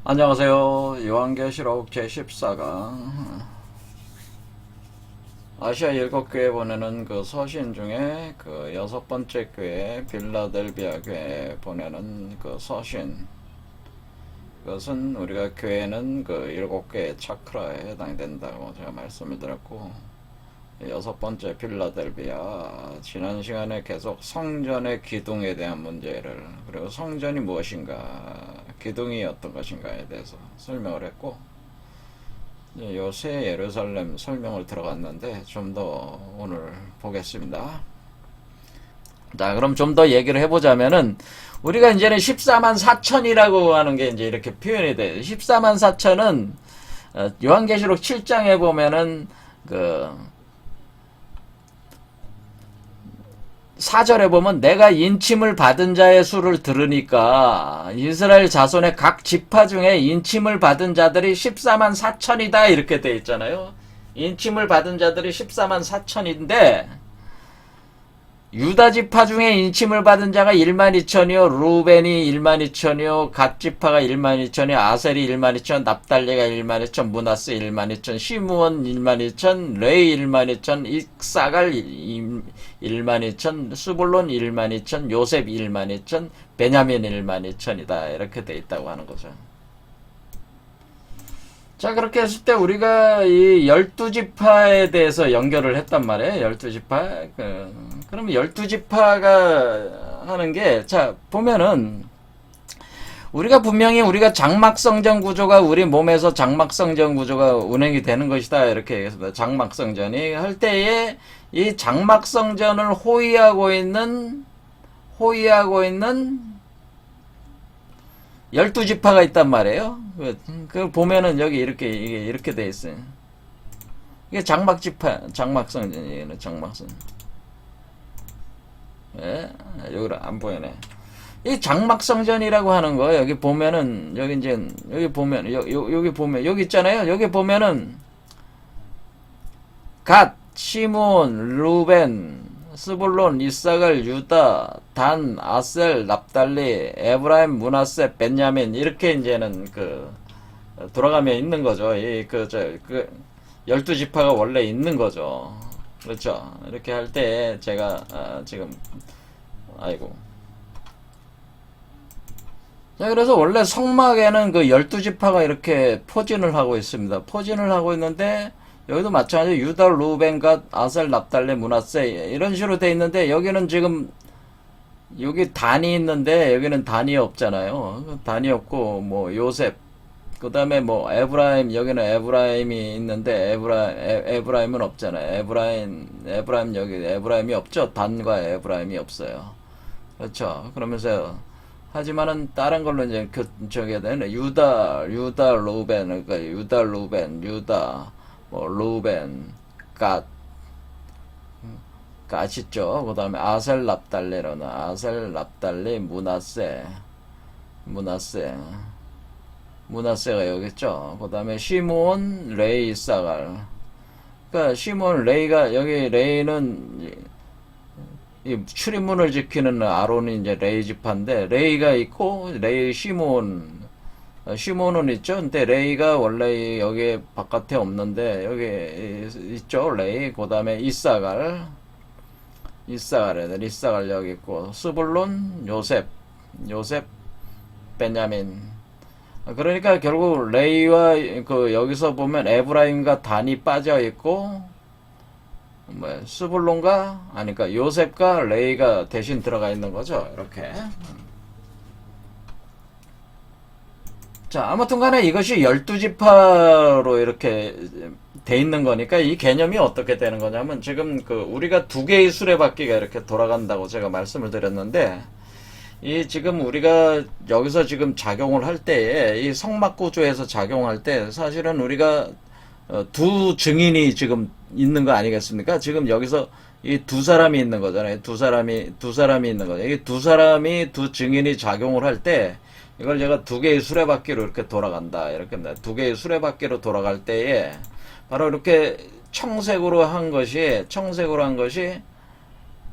안녕하세요. 요한계시록 제14강 아시아 7교회 보내는 그 서신 중에 그 6번째 교회 빌라델비아 교회 보내는 그 서신, 그것은 우리가 교회는 그 7개의 차크라에 해당된다고 제가 말씀을 드렸고, 6번째 빌라델비아, 지난 시간에 계속 성전의 기둥에 대한 문제를, 그리고 성전이 무엇인가, 기둥이 어떤 것인가에 대해서 설명을 했고, 요새 예루살렘 설명을 들어갔는데 좀 더 오늘 보겠습니다. 자, 그럼 좀 더 얘기를 해보자면은, 우리가 이제는 14만 4천이라고 하는 게 이제 이렇게 표현이 돼요. 14만 4천은 요한계시록 7장에 보면은 그 4절에 보면 내가 인침을 받은 자의 수를 들으니까 이스라엘 자손의 각 지파 중에 인침을 받은 자들이 14만 4천이다 이렇게 돼 있잖아요. 인침을 받은 자들이 14만 4천인데 유다 지파 중에 인침을 받은 자가 1만 2천이요, 루벤이 1만 2천이요, 갓 지파가 1만 2천이요, 아셀이 1만 2천, 납달리가 1만 2천, 문하스 1만 2천, 시므온 1만 2천, 레이 1만 2천, 익사갈 1만 2천, 스불론 1만 2천, 요셉 1만 2천, 베냐민 1만 2천이다 이렇게 돼 있다고 하는 거죠. 자, 그렇게 했을 때 우리가 이 12지파에 대해서 연결을 했단 말이에요. 12지파. 그러면 12지파가 하는 게, 자, 보면은, 우리가 분명히 우리가 장막성전 구조가 우리 몸에서 장막성전 구조가 운행이 되는 것이다. 이렇게 얘기했습니다. 장막성전이 할 때에 이 장막성전을 호위하고 있는 12지파가 있단 말이에요. 그걸 보면은 여기 이렇게 돼 있어요. 이게 장막지파, 장막성전이에요. 장막성. 예, 여기를 안 보이네. 이 장막성전이라고 하는 거, 여기 보면은, 여기 보면, 여기 보면, 여기 있잖아요. 여기 보면은, 갓, 시므온, 루벤, 스불론, 이사갈, 유다, 단, 아셀, 납달리, 에브라임, 문하세, 벤야민 이렇게 이제는 돌아가며 있는 거죠. 12지파가 원래 있는 거죠. 그렇죠. 이렇게 할 때 제가 지금 자, 그래서 원래 성막에는 그 12지파가 이렇게 포진을 하고 있습니다. 포진을 하고 있는데 여기도 마찬가지로 유다, 루벤, 갓, 아셀, 납달레, 문하세 이런 식으로 돼 있는데 여기는 지금 여기 단이 있는데 여기는 단이 없잖아요. 단이 없고 뭐 요셉, 그 다음에 뭐 에브라임, 여기는 에브라임이 있는데 에브라임은 없잖아요. 에브라임 여기 에브라임이 없죠. 단과 에브라임이 없어요. 그렇죠. 그러면서 하지만은 다른 걸로 이제 저게 되네. 유다, 루벤, 그러니까 유다, 루벤, 유다, 뭐 루벤, 갓 있죠. 그 다음에 아셀 납달레로는 아셀 납달리 문하세가 여기 있죠. 그 다음에 시므온 레이 이사갈. 그러니까 시므온 레이가 여기 레이는 이 출입문을 지키는 아론이 이제 레이 지파인데 레이가 있고 레이 시몬은 있죠. 근데 레이가 원래 여기 바깥에 없는데 여기 있죠. 레이. 그 다음에 이사갈 여기 있고 스불론 요셉 베냐민. 그러니까 결국 레이와 여기서 보면 에브라임과 단이 빠져 있고 스불론과 그러니까 요셉과 레이가 대신 들어가 있는 거죠. 이렇게. 자, 아무튼 간에 이것이 12지파로 이렇게 돼 있는 거니까 이 개념이 어떻게 되는 거냐면 지금 우리가 두 개의 수레바퀴가 이렇게 돌아간다고 제가 말씀을 드렸는데 이 지금 우리가 여기서 지금 작용을 할 때에 이 성막 구조에서 작용할 때 사실은 우리가 두 증인이 지금 있는 거 아니겠습니까? 지금 여기서 이 두 사람이 있는 거잖아요. 두 사람이 있는 거죠. 이 두 사람이 두 증인이 작용을 할 때 이걸 제가 두 개의 수레바퀴로 이렇게 돌아간다. 이렇게 합니다. 두 개의 수레바퀴로 돌아갈 때에 바로 이렇게 청색으로 한 것이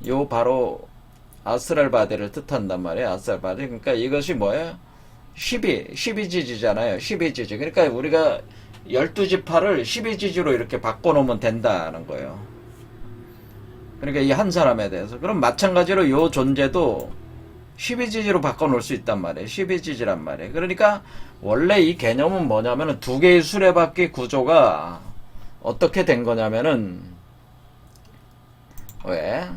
요 바로 아스랄바디를 뜻한단 말이에요. 아스랄바디. 그러니까 이것이 뭐예요? 12지지잖아요. 12지지. 그러니까 우리가 12지파를 12지지로 이렇게 바꿔놓으면 된다는 거예요. 그러니까 이 한 사람에 대해서. 그럼 마찬가지로 요 존재도 12지지로 바꿔놓을 수 있단 말이에요. 12지지란 말이에요. 그러니까 원래 이 개념은 뭐냐면은 두 개의 수레바퀴 구조가 어떻게 된 거냐면은 왜?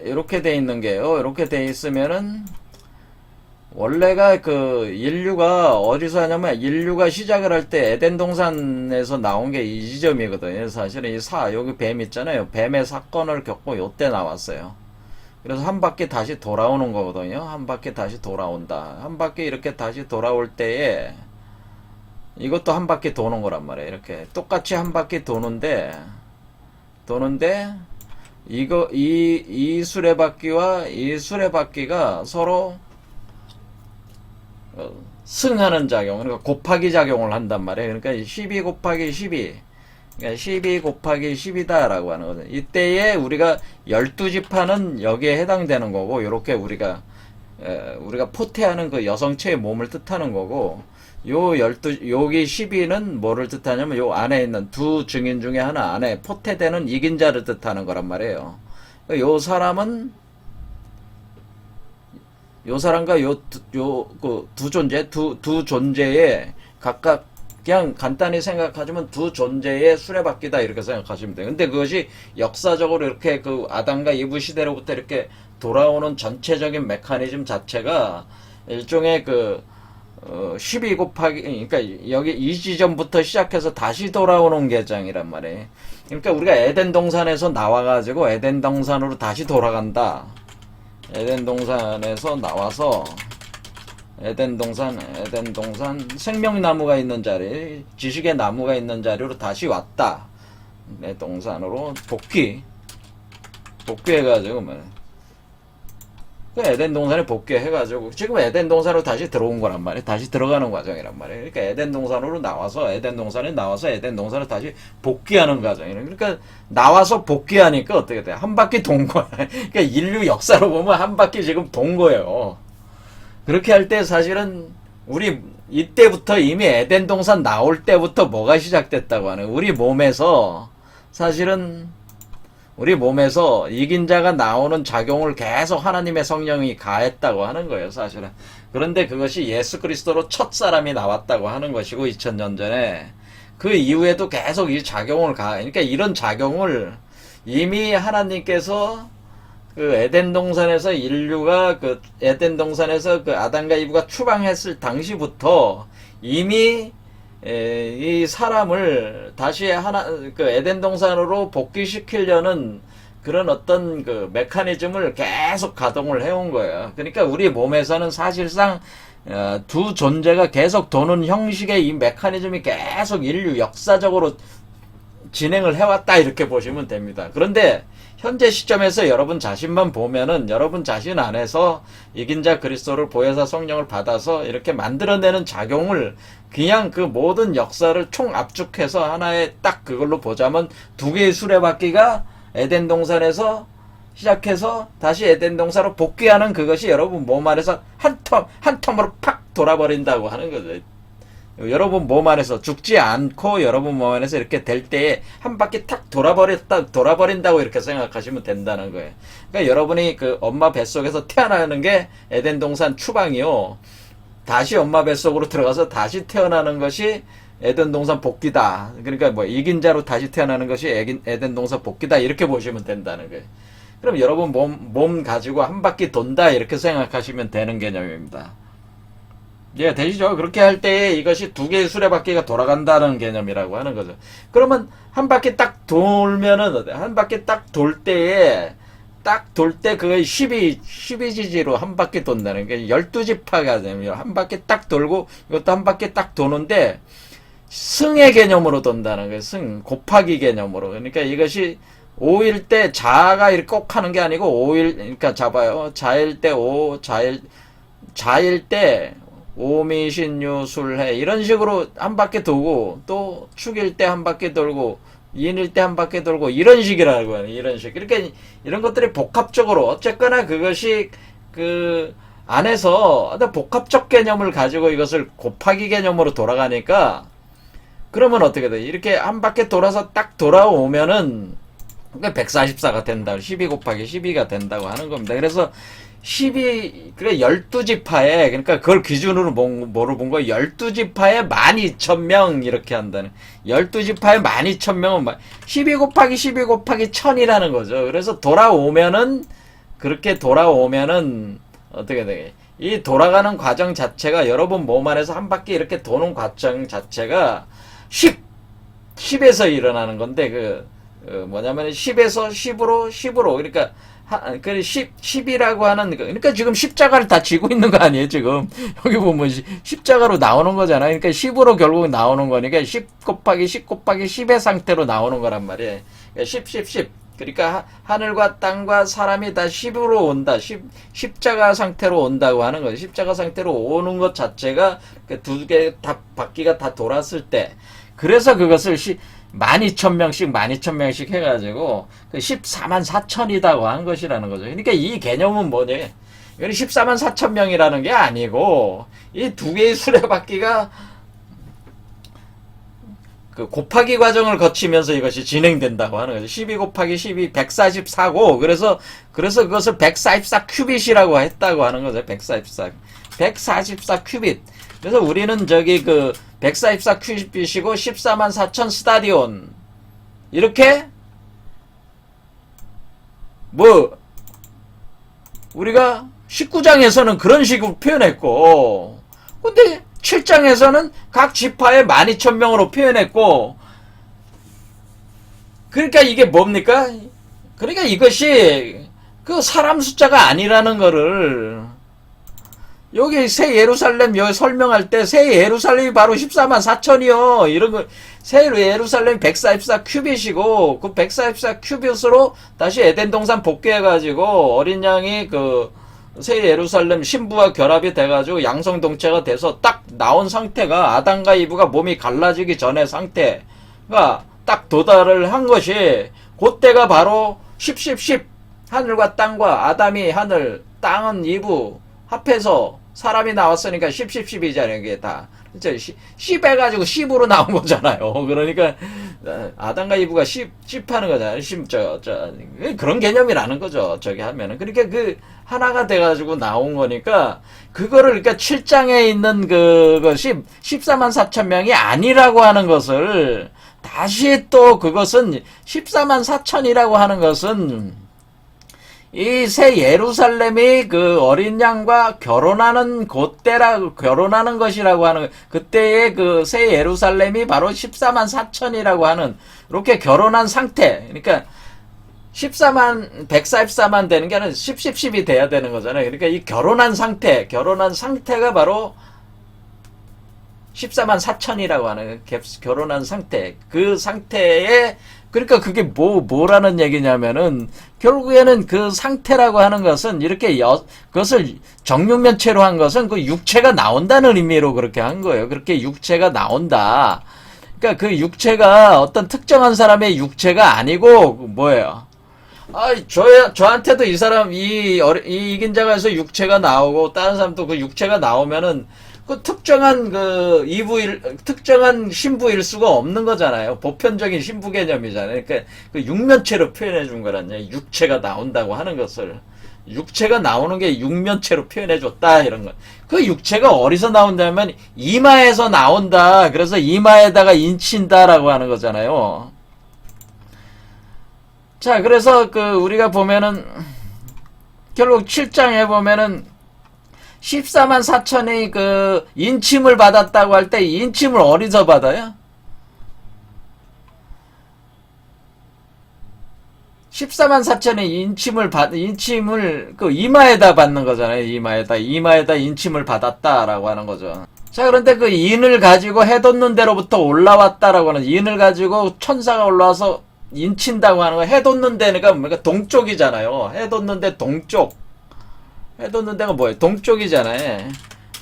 이렇게 돼 있는 게요. 이렇게 돼 있으면은 원래가 그 인류가 어디서 하냐면 인류가 시작을 할 때 에덴 동산에서 나온 게 이 지점이거든요. 사실은 여기 뱀 있잖아요. 뱀의 사건을 겪고 요때 나왔어요. 그래서 한 바퀴 다시 돌아오는 거거든요. 한 바퀴 다시 돌아온다. 한 바퀴 이렇게 다시 돌아올 때에 이것도 한 바퀴 도는 거란 말이에요. 이렇게 똑같이 한 바퀴 도는데 이 수레바퀴와 이 수레바퀴가 서로 승하는 작용, 그러니까 곱하기 작용을 한단 말이에요. 그러니까 12 곱하기 12, 그러니까 12 곱하기 10이다라고 하는 거죠. 이때에 우리가 12지파는 여기에 해당되는 거고, 요렇게 우리가 포태하는 그 여성체의 몸을 뜻하는 거고, 여기 12는 뭐를 뜻하냐면 요 안에 있는 두 증인 중에 하나 안에 포태되는 이긴 자를 뜻하는 거란 말이에요. 요 사람은 요 사람과 두 존재의 각각 그냥 간단히 생각하자면 두 존재의 수레바퀴다 이렇게 생각하시면 돼요. 근데 그것이 역사적으로 이렇게 그 아담과 이브 시대로부터 이렇게 돌아오는 전체적인 메커니즘 자체가 일종의 12 곱하기, 그러니까 여기 이 지점부터 시작해서 다시 돌아오는 개장이란 말이에요. 그러니까 우리가 에덴 동산에서 나와가지고 에덴 동산으로 다시 돌아간다. 에덴 동산에서 나와서 에덴 동산 생명나무가 있는 자리, 지식의 나무가 있는 자리로 다시 왔다. 내 동산으로 복귀해가지고 에덴 동산에 복귀해가지고 지금 에덴 동산으로 다시 들어온 거란 말이에요. 다시 들어가는 과정이란 말이에요. 그러니까 에덴 동산으로 나와서 에덴 동산으로 다시 복귀하는 과정이에요. 그러니까 나와서 복귀하니까 어떻게 돼? 한 바퀴 돈 거야. 그러니까 인류 역사로 보면 한 바퀴 지금 돈 거예요. 그렇게 할 때 사실은 우리 이때부터 이미 에덴 동산 나올 때부터 뭐가 시작됐다고 하는 우리 몸에서 사실은 우리 몸에서 이긴 자가 나오는 작용을 계속 하나님의 성령이 가했다고 하는 거예요, 사실은. 그런데 그것이 예수 그리스도로 첫 사람이 나왔다고 하는 것이고, 2000년 전에. 그 이후에도 계속 이 작용을 그러니까 이런 작용을 이미 하나님께서 그 에덴 동산에서 인류가 에덴 동산에서 아담과 이브가 추방했을 당시부터 이미 이 사람을 다시 에덴 동산으로 복귀시키려는 그런 어떤 메커니즘을 계속 가동을 해온 거예요. 그러니까 우리 몸에서는 사실상 두 존재가 계속 도는 형식의 이 메커니즘이 계속 인류 역사적으로 진행을 해왔다 이렇게 보시면 됩니다. 그런데 현재 시점에서 여러분 자신만 보면은 여러분 자신 안에서 이긴 자 그리스도를 보혜사 성령을 받아서 이렇게 만들어내는 작용을 그냥 그 모든 역사를 총 압축해서 하나의 딱 그걸로 보자면 두 개의 수레바퀴가 에덴 동산에서 시작해서 다시 에덴 동산으로 복귀하는 그것이 여러분 몸 안에서 한 텀으로 팍 돌아버린다고 하는 거죠. 여러분 몸 안에서 죽지 않고 여러분 몸 안에서 이렇게 될 때에 한 바퀴 탁 돌아버린다고 이렇게 생각하시면 된다는 거예요. 그러니까 여러분이 엄마 뱃속에서 태어나는 게 에덴 동산 추방이요. 다시 엄마 뱃속으로 들어가서 다시 태어나는 것이 에덴 동산 복귀다. 그러니까 이긴 자로 다시 태어나는 것이 에덴 동산 복귀다. 이렇게 보시면 된다는 거예요. 그럼 여러분 몸 가지고 한 바퀴 돈다. 이렇게 생각하시면 되는 개념입니다. 예, 되시죠? 그렇게 할 때에 이것이 두 개의 수레바퀴가 돌아간다는 개념이라고 하는 거죠. 그러면 한 바퀴 딱 돌면은, 한 바퀴 딱 돌 때에, 그게 12지지로 한 바퀴 돈다는 게 12지파가 되면 한 바퀴 딱 돌고, 이것도 한 바퀴 딱 도는데, 승의 개념으로 돈다는 거예요. 곱하기 개념으로. 그러니까 이것이 5일 때 자가 이렇게 꼭 하는 게 아니고, 그러니까 잡아요. 자일 때 5, 자일 때 오미신유술해 이런 식으로 한 바퀴 돌고 또 축일 때 한 바퀴 돌고 2인일 때 한 바퀴 돌고 이런 식이라고 하는 이런 식. 그러니까 이런 것들이 복합적으로 어쨌거나 그것이 그 안에서 어떤 복합적 개념을 가지고 이것을 곱하기 개념으로 돌아가니까 그러면 어떻게 돼? 이렇게 한 바퀴 돌아서 딱 돌아오면은 144가 된다. 12 곱하기 12가 된다고 하는 겁니다. 그래서 12, 그래, 12지파에, 그러니까 그걸 기준으로 뭐로 본 거야? 12지파에 12,000명, 이렇게 한다는. 12지파에 12,000명은 12 곱하기 12 곱하기 1000이라는 거죠. 그래서 돌아오면은, 그렇게 돌아오면은, 어떻게 되게. 이 돌아가는 과정 자체가 여러분 몸 안에서 한 바퀴 이렇게 도는 과정 자체가 10에서 일어나는 건데, 뭐냐면 10에서 10으로, 그러니까, 10이라고 하는, 그러니까 지금 십자가를 다 지고 있는 거 아니에요, 지금. 여기 보면 십자가로 나오는 거잖아요. 그러니까 10으로 결국 나오는 거니까 10 곱하기 10 곱하기 10의 상태로 나오는 거란 말이에요. 그러니까 10. 그러니까 하늘과 땅과 사람이 다 10으로 온다. 십자가 상태로 온다고 하는 거죠. 십자가 상태로 오는 것 자체가 두 개 다 바퀴가 다 돌았을 때. 그래서 그것을 12,000명씩 해가지고, 14만 4천이라고 한 것이라는 거죠. 그러니까 이 개념은 뭐냐? 이건 14만 4천 명이라는 게 아니고, 이 두 개의 수레바퀴가 그 곱하기 과정을 거치면서 이것이 진행된다고 하는 거죠. 12 곱하기 12, 144고, 그래서 그것을 144 큐빗이라고 했다고 하는 거죠. 144 큐빗. 그래서 우리는 저기 144 큐빗이고 14만 4천 스타디온 이렇게 우리가 19장에서는 그런 식으로 표현했고, 근데 7장에서는 각 지파에 12,000명으로 표현했고, 그러니까 이게 뭡니까? 그러니까 이것이 그 사람 숫자가 아니라는 거를 여기 새 예루살렘 여기 설명할 때 새 예루살렘이 바로 14만 4천이요. 이런 거 새 예루살렘이 144 큐빗이고 그 144 큐빗으로 다시 에덴 동산 복귀해 가지고 어린 양이 새 예루살렘 신부와 결합이 돼 가지고 양성동체가 돼서 딱 나온 상태가 아담과 이브가 몸이 갈라지기 전의 상태가 딱 도달을 한 것이 그때가 바로 10 하늘과 땅과 아담이 하늘 땅은 이브 합해서 사람이 나왔으니까 10이잖아요. 이게 다. 그쵸? 10 해가지고 10으로 나온 거잖아요. 그러니까, 아담과 이브가 10 하는 거잖아요. 그런 개념이라는 거죠. 저기 하면은. 그러니까 하나가 돼가지고 나온 거니까, 그거를, 그러니까 7장에 있는 그것이 14만 4천 명이 아니라고 하는 것을, 다시 또 그것은 14만 4천이라고 하는 것은, 이 새 예루살렘이 그 어린 양과 결혼하는 결혼하는 것이라고 하는, 그때의 새 예루살렘이 바로 14만 4천이라고 하는, 이렇게 결혼한 상태. 그러니까 144만 되는 게 아니라 10이 돼야 되는 거잖아요. 그러니까 이 결혼한 상태가 바로 14만 4천이라고 하는, 결혼한 상태. 그 상태에, 그러니까 그게 뭐라는 얘기냐면은, 결국에는 그 상태라고 하는 것은 이렇게 그것을 정육면체로 한 것은 그 육체가 나온다는 의미로 그렇게 한 거예요. 그렇게 육체가 나온다. 그러니까 그 육체가 어떤 특정한 사람의 육체가 아니고, 뭐예요? 저한테도 이긴 자가에서 육체가 나오고, 다른 사람도 그 육체가 나오면은, 그 특정한 특정한 신부일 수가 없는 거잖아요. 보편적인 신부 개념이잖아요. 그러니까 그 육면체로 표현해 준 거란요. 육체가 나온다고 하는 것을. 육체가 나오는 게 육면체로 표현해 줬다, 이런 거. 그 육체가 어디서 나온다면 이마에서 나온다. 그래서 이마에다가 인친다라고 하는 거잖아요. 자, 그래서 우리가 보면은 결국 7장에 보면은 14만 4천이 인침을 받았다고 할 때 인침을 어디서 받아요? 14만 4천이 인침을 이마에다 받는 거잖아요. 이마에다 인침을 받았다라고 하는 거죠. 자, 그런데 인을 가지고 해돋는 데로부터 올라왔다라고 하는, 인을 가지고 천사가 올라와서 인친다고 하는 거, 해돋는 데가 그러니까 동쪽이잖아요. 해돋는 데 동쪽. 해돋는 데가 뭐예요? 동쪽이잖아요.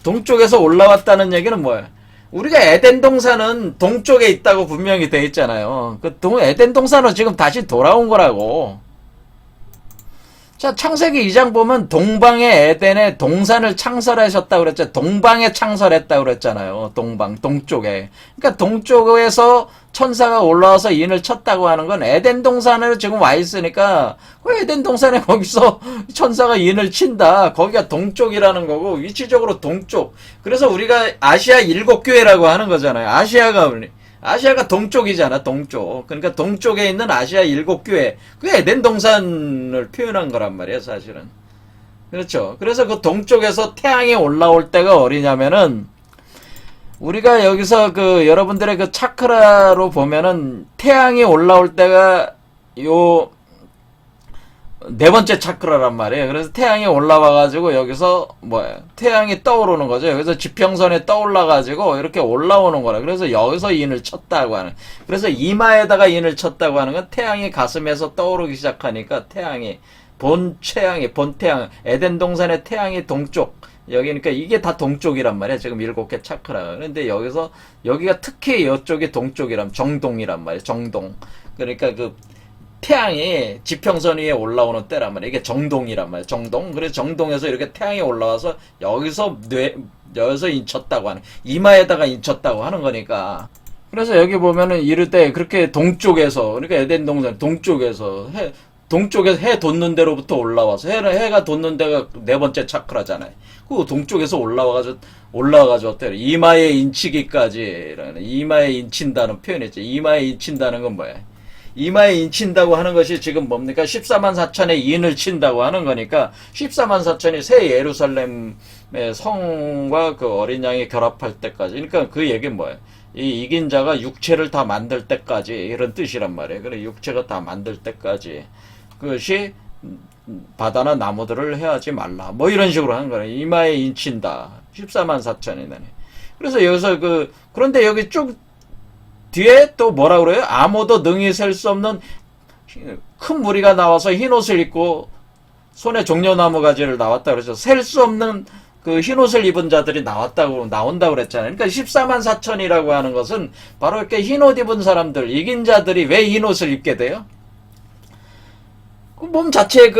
동쪽에서 올라왔다는 얘기는 뭐예요? 우리가 에덴 동산은 동쪽에 있다고 분명히 돼 있잖아요. 에덴 동산은 지금 다시 돌아온 거라고. 자, 창세기 2장 보면 동방의 에덴에 동산을 창설하셨다고 그랬죠. 동방에 창설했다고 그랬잖아요. 동쪽에. 그러니까 동쪽에서 천사가 올라와서 인을 쳤다고 하는 건 에덴 동산으로 지금 와 있으니까 그 에덴 동산에 거기서 천사가 인을 친다. 거기가 동쪽이라는 거고 위치적으로 동쪽. 그래서 우리가 아시아 7교회라고 하는 거잖아요. 아시아가 동쪽이잖아, 동쪽. 그러니까 동쪽에 있는 아시아 7교회. 그게 에덴 동산을 표현한 거란 말이야, 사실은. 그렇죠. 그래서 그 동쪽에서 태양이 올라올 때가 어디냐면은, 우리가 여기서 여러분들의 그 차크라로 보면은, 태양이 올라올 때가 네 번째 차크라란 말이에요. 그래서 태양이 올라와가지고 여기서 태양이 떠오르는 거죠. 여기서 지평선에 떠올라가지고 이렇게 올라오는 거라. 그래서 여기서 인을 쳤다고 하는. 그래서 이마에다가 인을 쳤다고 하는 건 태양이 가슴에서 떠오르기 시작하니까 본 태양, 에덴 동산의 태양이 동쪽. 여기니까 이게 다 동쪽이란 말이야. 지금 7개 차크라. 그런데 여기가 특히 이쪽이 동쪽이란, 정동이란 말이야. 정동. 그러니까 태양이 지평선 위에 올라오는 때란 말이야. 이게 정동이란 말이야. 정동. 그래서 정동에서 이렇게 태양이 올라와서 여기서 인쳤다고 하는, 이마에다가 인쳤다고 하는 거니까. 그래서 여기 보면은 이르되 그렇게 동쪽에서, 그러니까 에덴 동산 동쪽에서 동쪽에서 해 돋는 데로부터 올라와서 해가 돋는 데가 네 번째 차크라잖아요. 그 동쪽에서 올라와가지고 어때요? 이마에 인치기까지, 이마에 인친다는 표현이죠. 이마에 인친다는 건 뭐야? 이마에 인친다고 하는 것이 지금 뭡니까? 14만 4천의 인을 친다고 하는 거니까 14만 4천이 새 예루살렘의 성과 그 어린 양이 결합할 때까지. 그러니까 그 얘기는 뭐예요? 이 이긴 자가 육체를 다 만들 때까지, 이런 뜻이란 말이에요. 그래, 육체가 다 만들 때까지 그것이 바다나 나무들을 해하지 말라. 뭐 이런 식으로 하는 거예요. 이마에 인친다. 14만 4천이네. 그래서 여기서 그런데 여기 쭉 뒤에 또 뭐라 그래요? 아무도 능히 셀 수 없는 큰 무리가 나와서 흰 옷을 입고 손에 종려나무 가지를 나왔다 그러죠. 셀 수 없는 그 흰 옷을 입은 자들이 나온다고 그랬잖아요. 그러니까 14만 4천이라고 하는 것은 바로 이렇게 흰 옷 입은 사람들, 이긴 자들이 왜 흰 옷을 입게 돼요? 몸 자체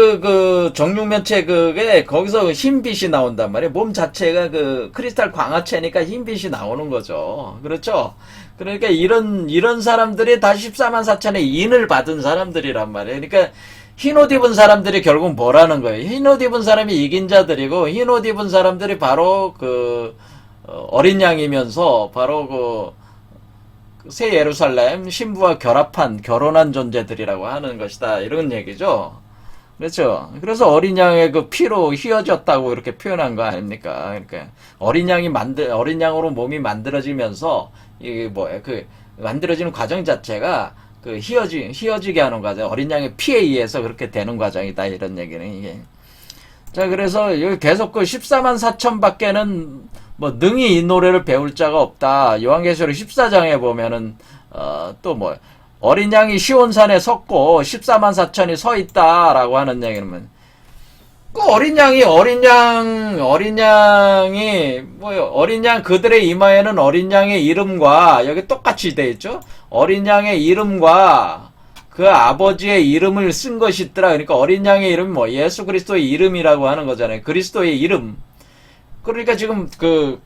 정육면체 거기서 흰빛이 나온단 말이에요. 몸 자체가 크리스탈 광화체니까 흰빛이 나오는 거죠. 그렇죠? 그러니까 이런 사람들이 다 14만 4천의 인을 받은 사람들이란 말이에요. 그러니까 흰옷 입은 사람들이 결국 뭐라는 거예요? 흰옷 입은 사람이 이긴 자들이고, 흰옷 입은 사람들이 바로 어린 양이면서 바로 새 예루살렘 신부와 결혼한 존재들이라고 하는 것이다. 이런 얘기죠. 그렇죠. 그래서 어린 양의 피로 휘어졌다고 이렇게 표현한 거 아닙니까? 그러니까 어린 양으로 몸이 만들어지면서 이게 뭐예요? 만들어지는 과정 자체가 휘어지게 하는 과정, 어린 양의 피에 의해서 그렇게 되는 과정이다. 이런 얘기는 이게. 자, 그래서 여기 계속 14만 4천 밖에는 능히 이 노래를 배울 자가 없다. 요한계시록 14장에 보면은, 어린 양이 시온산에 섰고 14만 4천이 서 있다라고 하는 얘기는, 어린 양 그들의 이마에는 어린 양의 이름과, 여기 똑같이 돼 있죠? 어린 양의 이름과 그 아버지의 이름을 쓴 것이 있더라. 그러니까 어린 양의 이름이 예수 그리스도의 이름이라고 하는 거잖아요. 그리스도의 이름. 그러니까 지금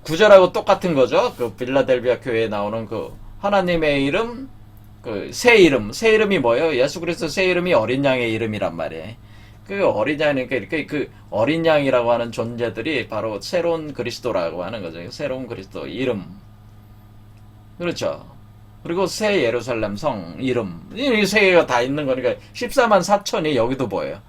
구절하고 똑같은 거죠. 빌라델비아 교회에 나오는 하나님의 이름, 새 이름이 뭐예요? 예수 그리스도 새 이름이 어린 양의 이름이란 말이에요. 어린 양이니까 이렇게 어린 양이라고 하는 존재들이 바로 새로운 그리스도라고 하는 거죠. 새로운 그리스도 이름. 그렇죠. 그리고 새 예루살렘 성 이름. 이 세 개가 다 있는 거니까 14만 4천이 여기도 뭐예요?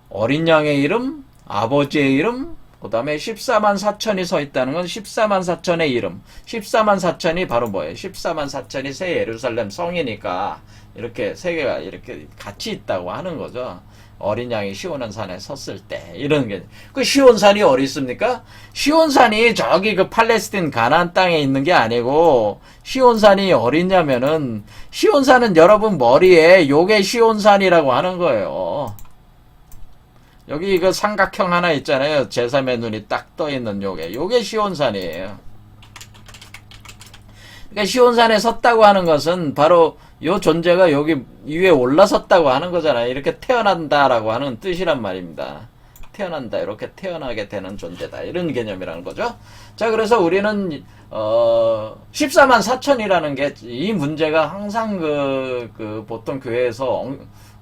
어린 양의 이름, 아버지의 이름, 그 다음에 14만 4천이 서 있다는 건 14만 4천의 이름. 14만 4천이 바로 뭐예요? 14만 4천이 새 예루살렘 성이니까 이렇게 세 개가 이렇게 같이 있다고 하는 거죠. 어린 양이 시온산에 섰을 때 이런 게. 시온산이 어디 있습니까? 시온산이 저기 팔레스틴 가나안 땅에 있는 게 아니고, 시온산이 어디냐면은 시온산은 여러분 머리에 요게 시온산이라고 하는 거예요. 여기 삼각형 하나 있잖아요. 제3의 눈이 딱 떠 있는 요게 시온산이에요. 그러니까 시온산에 섰다고 하는 것은 바로 요 존재가 여기 위에 올라섰다고 하는 거잖아요. 이렇게 태어난다라고 하는 뜻이란 말입니다. 태어난다, 이렇게 태어나게 되는 존재다, 이런 개념이라는 거죠. 자, 그래서 우리는 14만 4천이라는 게 이 문제가 항상 보통 교회에서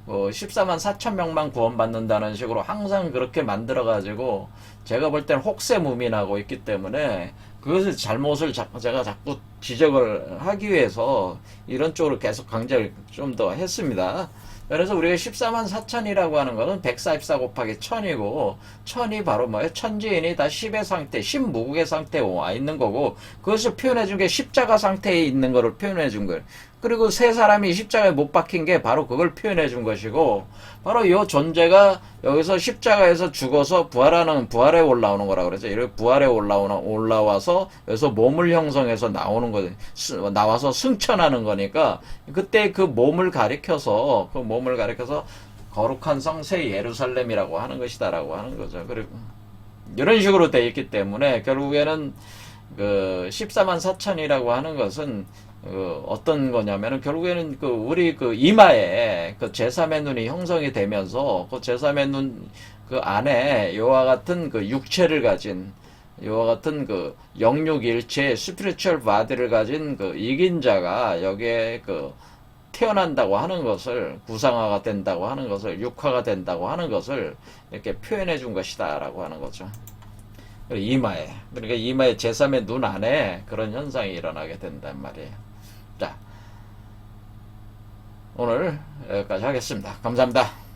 14만 4천 명만 구원받는다는 식으로 항상 그렇게 만들어가지고 제가 볼 때는 혹세무민하고 있기 때문에 그것을 잘못을 제가 자꾸 지적을 하기 위해서 이런 쪽으로 계속 강조를 좀 더 했습니다. 그래서 우리가 14만 4천이라고 하는 것은 144 곱하기 1000이고 1000이 바로 뭐예요? 천지인이 다 10의 상태, 10무국의 상태에 와 있는 거고 그것을 표현해 준 게 십자가 상태에 있는 거를 표현해 준 거예요. 그리고 세 사람이 십자가에 못 박힌 게 바로 그걸 표현해 준 것이고 바로 이 존재가 여기서 십자가에서 죽어서 부활에 올라오는 거라고 그러죠. 이렇게 부활에 올라와서 여기서 몸을 형성해서 나오는 거, 나와서 승천하는 거니까 그때 그 몸을 가리켜서 거룩한 성 새 예루살렘이라고 하는 것이다라고 하는 거죠. 그리고 이런 식으로 돼 있기 때문에 결국에는 그 14만 4천이라고 하는 것은 어떤 거냐면은 결국에는 우리 이마에 제3의 눈이 형성이 되면서 제3의 눈 안에 이와 같은 육체를 가진 이와 같은 영육일체 스피리추얼 바디를 가진 이긴 자가 여기에 태어난다고 하는 것을, 구상화가 된다고 하는 것을, 육화가 된다고 하는 것을 이렇게 표현해 준 것이다라고 하는 거죠. 이마에, 그러니까 이마에 제3의 눈 안에 그런 현상이 일어나게 된단 말이에요. 자, 오늘 여기까지 하겠습니다. 감사합니다.